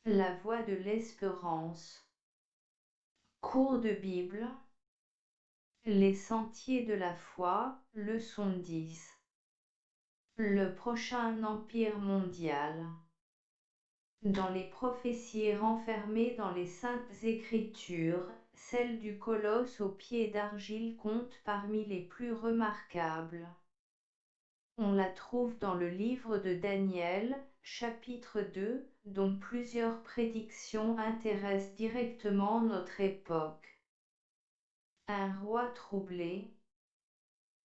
La voie de l'espérance. Cours de Bible. Les sentiers de la foi, leçon 10. Le prochain empire mondial. Dans les prophéties renfermées dans les Saintes Écritures, celle du colosse aux pieds d'argile compte parmi les plus remarquables. On la trouve dans le livre de Daniel, chapitre 2, dont plusieurs prédictions intéressent directement notre époque. Un roi troublé.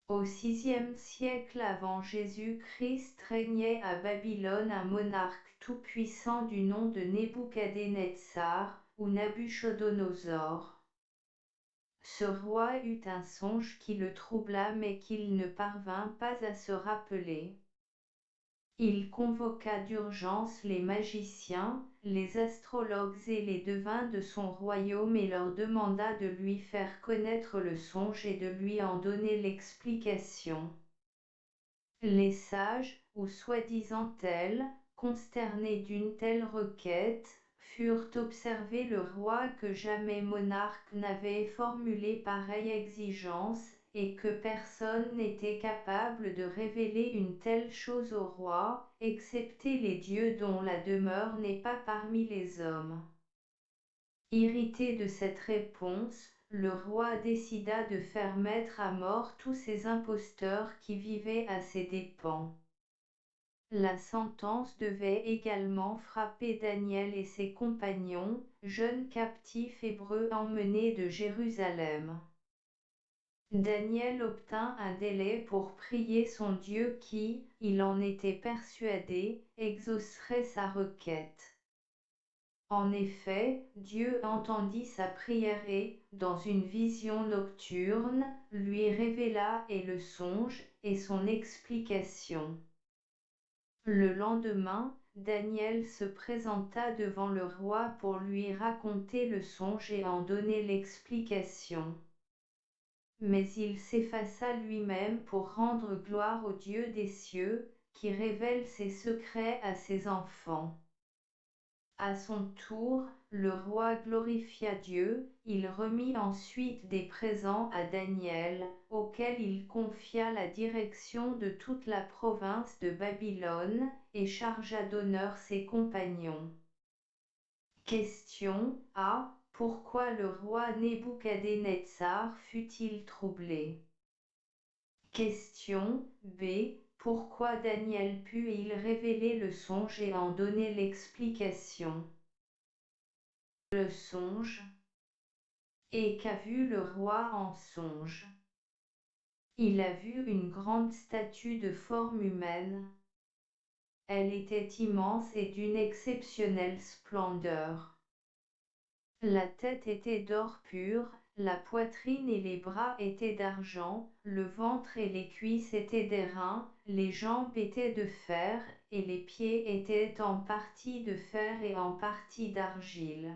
Au VIe siècle avant Jésus-Christ régnait à Babylone un monarque tout-puissant du nom de Nebuchadnezzar, ou Nabuchodonosor. Ce roi eut un songe qui le troubla mais qu'il ne parvint pas à se rappeler. Il convoqua d'urgence les magiciens, les astrologues et les devins de son royaume et leur demanda de lui faire connaître le songe et de lui en donner l'explication. Les sages, ou soi-disant tels, consternés d'une telle requête, furent observer le roi que jamais monarque n'avait formulé pareille exigence, et que personne n'était capable de révéler une telle chose au roi, excepté les dieux dont la demeure n'est pas parmi les hommes. Irrité de cette réponse, le roi décida de faire mettre à mort tous ces imposteurs qui vivaient à ses dépens. La sentence devait également frapper Daniel et ses compagnons, jeunes captifs hébreux emmenés de Jérusalem. Daniel obtint un délai pour prier son Dieu qui, il en était persuadé, exaucerait sa requête. En effet, Dieu entendit sa prière et, dans une vision nocturne, lui révéla et le songe, et son explication. Le lendemain, Daniel se présenta devant le roi pour lui raconter le songe et en donner l'explication. Mais il s'effaça lui-même pour rendre gloire au Dieu des cieux, qui révèle ses secrets à ses enfants. À son tour, le roi glorifia Dieu, il remit ensuite des présents à Daniel, auquel il confia la direction de toute la province de Babylone, et chargea d'honneur ses compagnons. Question A. Pourquoi le roi Nebuchadnezzar fut-il troublé? Question B. Pourquoi Daniel put-il révéler le songe et en donner l'explication? Le songe. Et qu'a vu le roi en songe? Il a vu une grande statue de forme humaine. Elle était immense et d'une exceptionnelle splendeur. La tête était d'or pur, la poitrine et les bras étaient d'argent, le ventre et les cuisses étaient d'airain, les jambes étaient de fer, et les pieds étaient en partie de fer et en partie d'argile.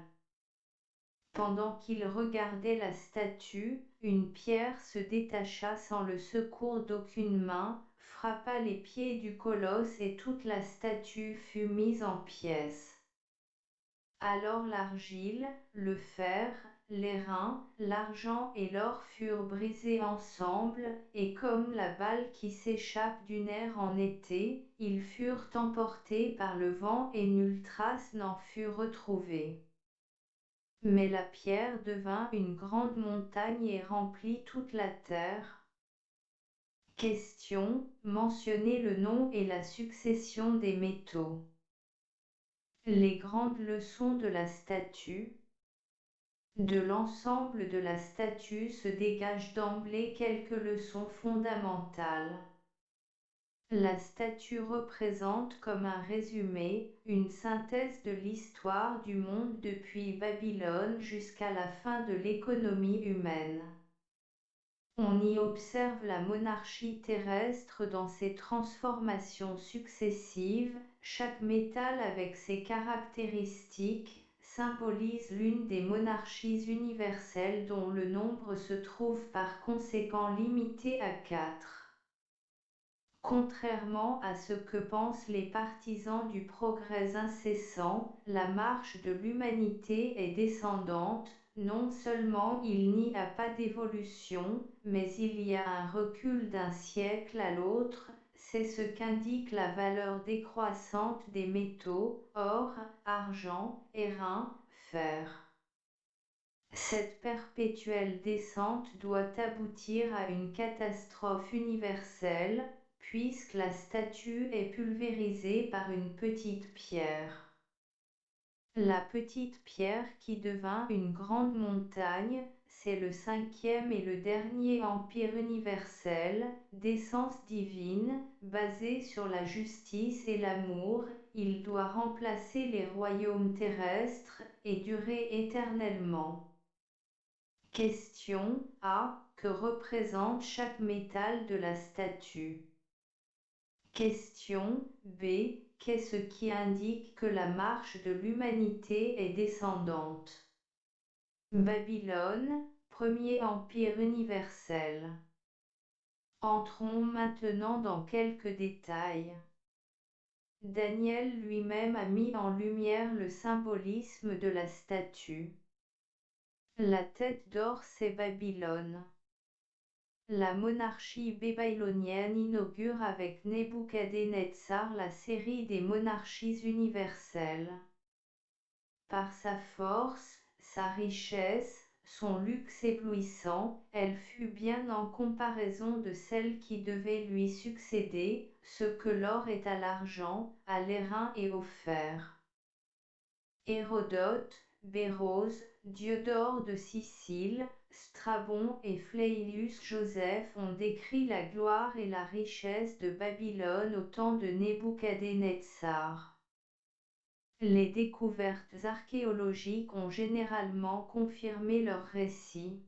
Pendant qu'il regardait la statue, une pierre se détacha sans le secours d'aucune main, frappa les pieds du colosse et toute la statue fut mise en pièces. Alors l'argile, le fer, l'airain, l'argent et l'or furent brisés ensemble, et comme la balle qui s'échappe d'une aire en été, ils furent emportés par le vent et nulle trace n'en fut retrouvée. Mais la pierre devint une grande montagne et remplit toute la terre. Question. Mentionnez le nom et la succession des métaux. Les grandes leçons de la statue. De l'ensemble de la statue se dégagent d'emblée quelques leçons fondamentales. La statue représente comme un résumé, une synthèse de l'histoire du monde depuis Babylone jusqu'à la fin de l'économie humaine. On y observe la monarchie terrestre dans ses transformations successives, chaque métal avec ses caractéristiques, symbolise l'une des monarchies universelles dont le nombre se trouve par conséquent limité à 4. Contrairement à ce que pensent les partisans du progrès incessant, la marche de l'humanité est descendante. Non seulement il n'y a pas d'évolution, mais il y a un recul d'un siècle à l'autre. C'est ce qu'indique la valeur décroissante des métaux, or, argent, airain, fer. Cette perpétuelle descente doit aboutir à une catastrophe universelle, puisque la statue est pulvérisée par une petite pierre. La petite pierre qui devint une grande montagne, c'est le cinquième et le dernier empire universel, d'essence divine, basé sur la justice et l'amour. Il doit remplacer les royaumes terrestres et durer éternellement. Question A. Que représente chaque métal de la statue? Question B. Qu'est-ce qui indique que la marche de l'humanité est descendante? Babylone, premier empire universel. Entrons maintenant dans quelques détails. Daniel lui-même a mis en lumière le symbolisme de la statue. La tête d'or, c'est Babylone. La monarchie babylonienne inaugure avec Nebuchadnezzar la série des monarchies universelles. Par sa force, sa richesse, son luxe éblouissant, elle fut bien en comparaison de celle qui devait lui succéder, ce que l'or est à l'argent, à l'airain et au fer. Hérodote, Bérose, Diodore de Sicile, Strabon et Flavius Joseph ont décrit la gloire et la richesse de Babylone au temps de Nebuchadnezzar. Les découvertes archéologiques ont généralement confirmé leur récit.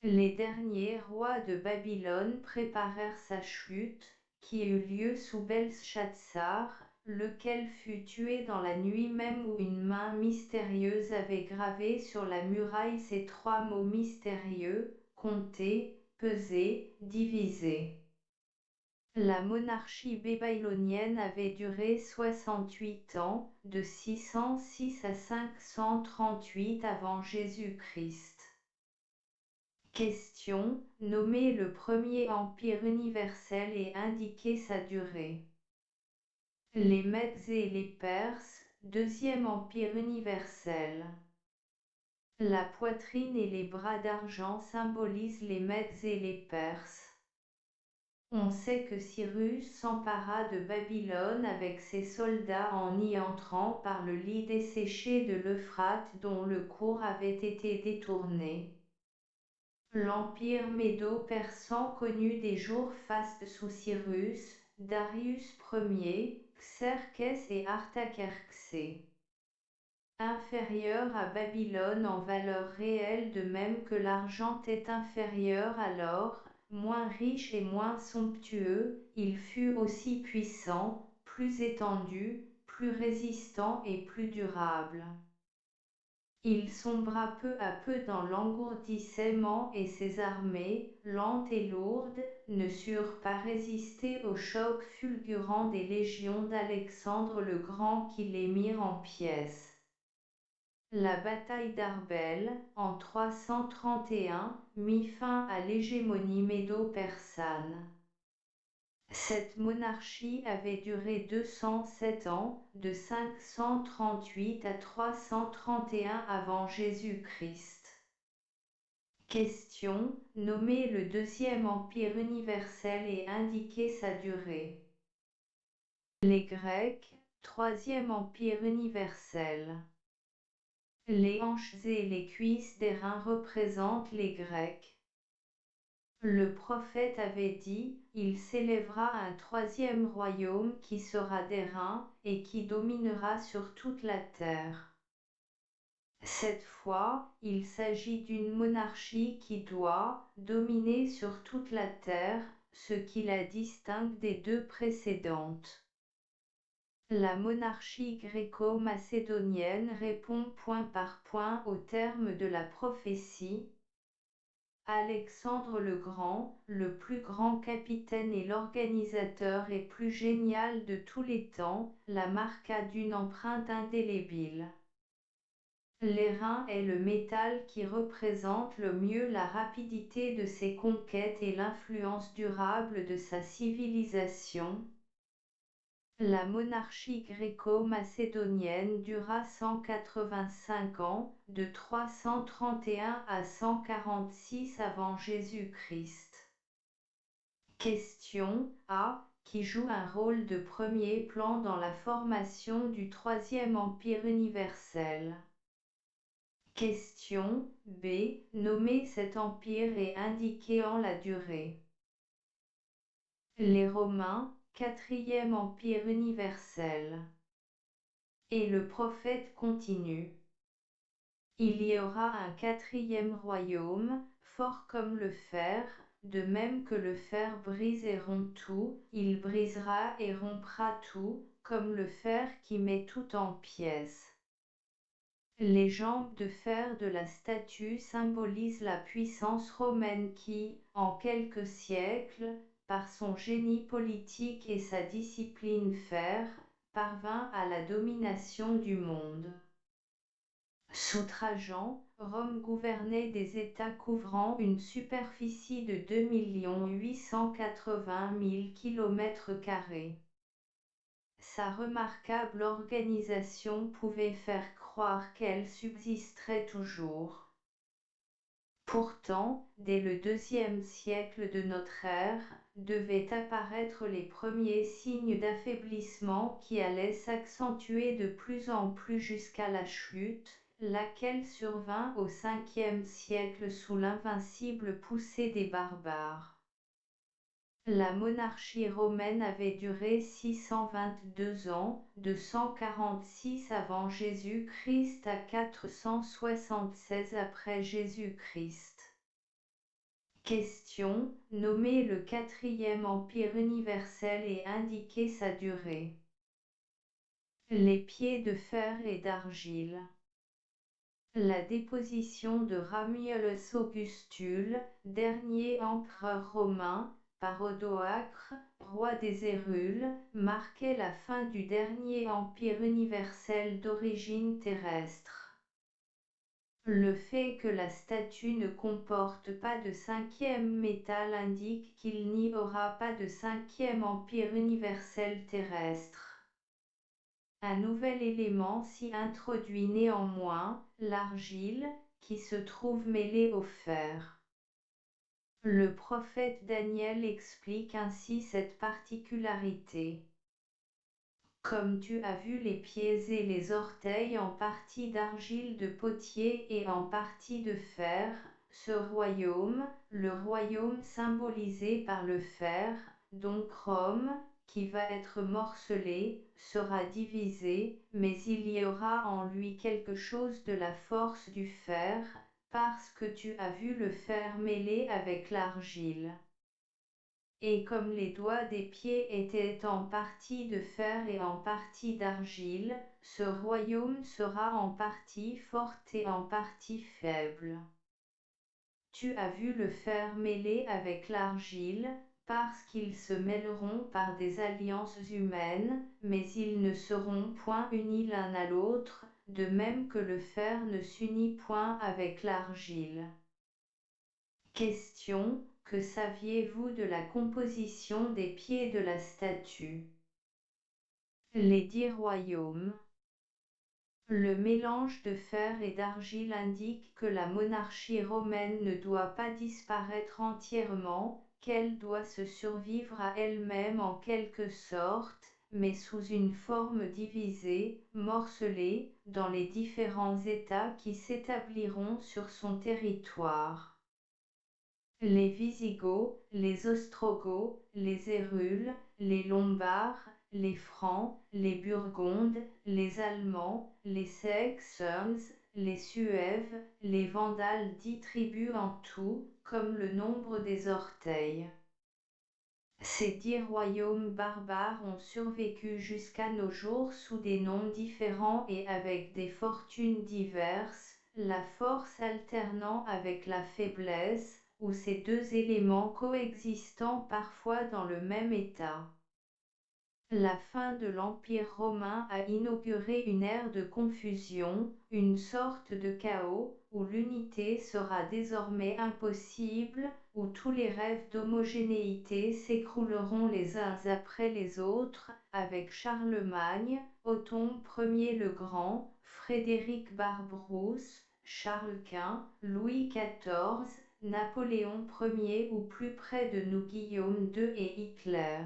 Les derniers rois de Babylone préparèrent sa chute, qui eut lieu sous Belshazzar, lequel fut tué dans la nuit même où une main mystérieuse avait gravé sur la muraille ces trois mots mystérieux: compter, peser, diviser. La monarchie babylonienne avait duré 68 ans, de 606 à 538 avant Jésus-Christ. Question: nommer le premier empire universel et indiquer sa durée. Les Mèdes et les Perses, deuxième empire universel. La poitrine et les bras d'argent symbolisent les Mèdes et les Perses. On sait que Cyrus s'empara de Babylone avec ses soldats en y entrant par le lit desséché de l'Euphrate dont le cours avait été détourné. L'empire médo-persan connut des jours fastes sous Cyrus, Darius Ier, Xerxès et Artaxerxès. Inférieur à Babylone en valeur réelle, de même que l'argent est inférieur à l'or, moins riche et moins somptueux, il fut aussi puissant, plus étendu, plus résistant et plus durable. Il sombra peu à peu dans l'engourdissement et ses armées, lentes et lourdes, ne surent pas résister au choc fulgurant des légions d'Alexandre le Grand qui les mirent en pièces. La bataille d'Arbel, en 331, mit fin à l'hégémonie médo-persane. Cette monarchie avait duré 207 ans, de 538 à 331 avant Jésus-Christ. Question: nommer le deuxième empire universel et indiquer sa durée. Les Grecs, troisième empire universel. Les hanches et les cuisses d'airain représentent les Grecs. Le prophète avait dit: il s'élèvera un troisième royaume qui sera d'airain, et qui dominera sur toute la terre. Cette fois, il s'agit d'une monarchie qui doit dominer sur toute la terre, ce qui la distingue des deux précédentes. La monarchie gréco-macédonienne répond point par point aux termes de la prophétie. Alexandre le Grand, le plus grand capitaine et l'organisateur et plus génial de tous les temps, la marqua d'une empreinte indélébile. L'airain est le métal qui représente le mieux la rapidité de ses conquêtes et l'influence durable de sa civilisation. La monarchie gréco-macédonienne dura 185 ans, de 331 à 146 avant Jésus-Christ. Question A, qui joue un rôle de premier plan dans la formation du Troisième Empire universel. Question B, nommez cet empire et indiquez en la durée. Les Romains, Quatrième Empire universel. Et le prophète continue. Il y aura un quatrième royaume, fort comme le fer, de même que le fer brise et rompt tout, il brisera et rompra tout, comme le fer qui met tout en pièces. Les jambes de fer de la statue symbolisent la puissance romaine qui, en quelques siècles, par son génie politique et sa discipline faire, parvint à la domination du monde. Sous Trajan, Rome gouvernait des États couvrant une superficie de 2 880 000 km². Sa remarquable organisation pouvait faire croire qu'elle subsisterait toujours. Pourtant, dès le IIe siècle de notre ère, devaient apparaître les premiers signes d'affaiblissement qui allaient s'accentuer de plus en plus jusqu'à la chute, laquelle survint au Ve siècle sous l'invincible poussée des barbares. La monarchie romaine avait duré 622 ans, de 146 avant Jésus-Christ à 476 après Jésus-Christ. Question, nommez le quatrième empire universel et indiquez sa durée. Les pieds de fer et d'argile. La déposition de Romulus Augustule, dernier empereur romain, par Odoacre, roi des Hérules, marquait la fin du dernier empire universel d'origine terrestre. Le fait que la statue ne comporte pas de cinquième métal indique qu'il n'y aura pas de cinquième empire universel terrestre. Un nouvel élément s'y introduit néanmoins, l'argile, qui se trouve mêlée au fer. Le prophète Daniel explique ainsi cette particularité. Comme tu as vu les pieds et les orteils en partie d'argile de potier et en partie de fer, ce royaume, le royaume symbolisé par le fer, donc Rome, qui va être morcelé, sera divisé, mais il y aura en lui quelque chose de la force du fer, parce que tu as vu le fer mêlé avec l'argile. Et comme les doigts des pieds étaient en partie de fer et en partie d'argile, ce royaume sera en partie forte et en partie faible. Tu as vu le fer mêlé avec l'argile, parce qu'ils se mêleront par des alliances humaines, mais ils ne seront point unis l'un à l'autre, de même que le fer ne s'unit point avec l'argile. Question, que saviez-vous de la composition des pieds de la statue? Les 10 royaumes. Le mélange de fer et d'argile indique que la monarchie romaine ne doit pas disparaître entièrement, qu'elle doit se survivre à elle-même en quelque sorte, mais sous une forme divisée, morcelée, dans les différents États qui s'établiront sur son territoire. Les Visigoths, les Ostrogoths, les Hérules, les Lombards, les Francs, les Burgondes, les Allemands, les Saxons, les Suèves, les Vandales 10 tribus en tout, comme le nombre des orteils. Ces 10 royaumes barbares ont survécu jusqu'à nos jours sous des noms différents et avec des fortunes diverses, la force alternant avec la faiblesse, ou ces deux éléments coexistant parfois dans le même état. La fin de l'Empire romain a inauguré une ère de confusion, une sorte de chaos, où l'unité sera désormais impossible, où tous les rêves d'homogénéité s'écrouleront les uns après les autres, avec Charlemagne, Othon Ier le Grand, Frédéric Barberousse, Charles Quint, Louis XIV, Napoléon Ier ou plus près de nous Guillaume II et Hitler.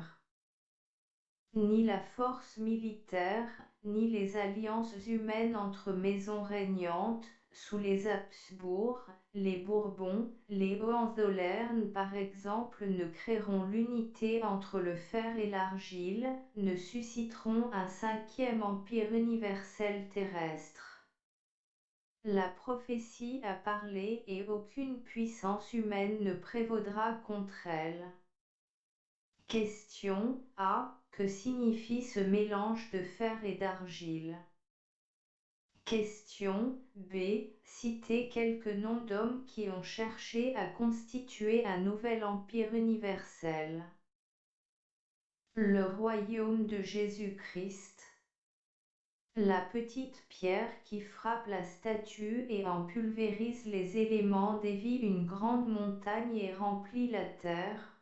Ni la force militaire, ni les alliances humaines entre maisons régnantes, sous les Habsbourg, les Bourbons, les Hohenzollern par exemple ne créeront l'unité entre le fer et l'argile, ne susciteront un cinquième empire universel terrestre. La prophétie a parlé et aucune puissance humaine ne prévaudra contre elle. Question A. Que signifie ce mélange de fer et d'argile? Question B. Citez quelques noms d'hommes qui ont cherché à constituer un nouvel empire universel. Le royaume de Jésus-Christ. La petite pierre qui frappe la statue et en pulvérise les éléments dévie une grande montagne et remplit la terre.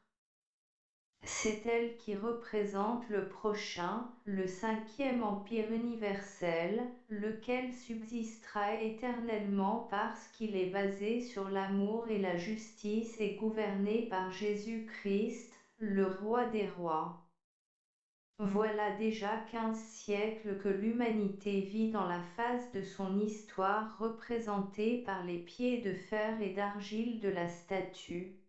C'est elle qui représente le prochain, le cinquième empire universel, lequel subsistera éternellement parce qu'il est basé sur l'amour et la justice et gouverné par Jésus-Christ, le roi des rois. Voilà déjà 15 siècles que l'humanité vit dans la phase de son histoire représentée par les pieds de fer et d'argile de la statue.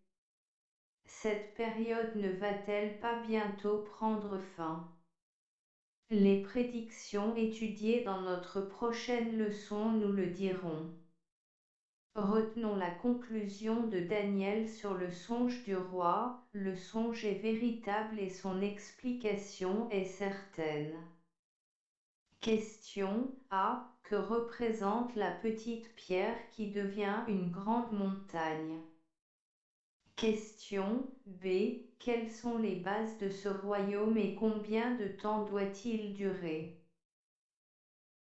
Cette période ne va-t-elle pas bientôt prendre fin? Les prédictions étudiées dans notre prochaine leçon nous le diront. Retenons la conclusion de Daniel sur le songe du roi, le songe est véritable et son explication est certaine. Question A. Que représente la petite pierre qui devient une grande montagne? Question B. Quelles sont les bases de ce royaume et combien de temps doit-il durer?